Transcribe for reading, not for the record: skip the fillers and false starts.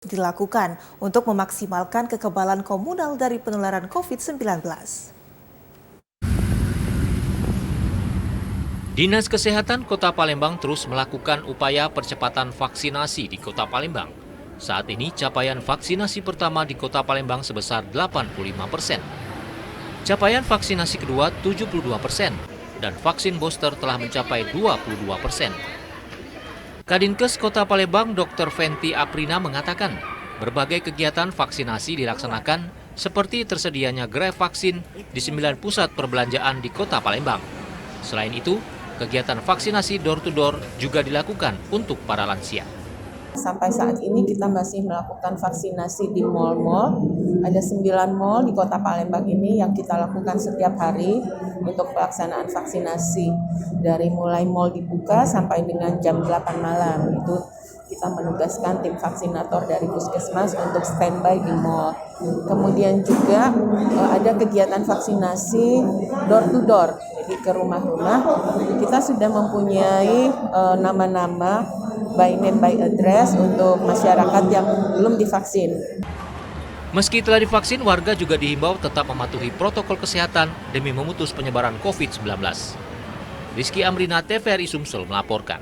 dilakukan untuk memaksimalkan kekebalan komunal dari penularan COVID-19. Dinas Kesehatan Kota Palembang terus melakukan upaya percepatan vaksinasi di Kota Palembang. Saat ini capaian vaksinasi pertama di Kota Palembang sebesar 85%. Capaian vaksinasi kedua 72% dan vaksin booster telah mencapai 22%. Kadinkes Kota Palembang Dr. Fenty Aprina mengatakan, berbagai kegiatan vaksinasi dilaksanakan seperti tersedianya gerai vaksin di 9 pusat perbelanjaan di Kota Palembang. Selain itu, kegiatan vaksinasi door-to-door juga dilakukan untuk para lansia. Sampai saat ini kita masih melakukan vaksinasi di mal-mal. Ada 9 mal di Kota Palembang ini yang kita lakukan setiap hari untuk pelaksanaan vaksinasi. Dari mulai mal dibuka sampai dengan jam 8 malam. Itu kita menugaskan tim vaksinator dari Puskesmas untuk standby di mal. Kemudian juga ada kegiatan vaksinasi door-to-door. Jadi ke rumah-rumah kita sudah mempunyai nama-nama by name by address untuk masyarakat yang belum divaksin. Meski telah divaksin, warga juga dihimbau tetap mematuhi protokol kesehatan demi memutus penyebaran COVID-19. Rizky Amrina, TVRI Sumsel melaporkan.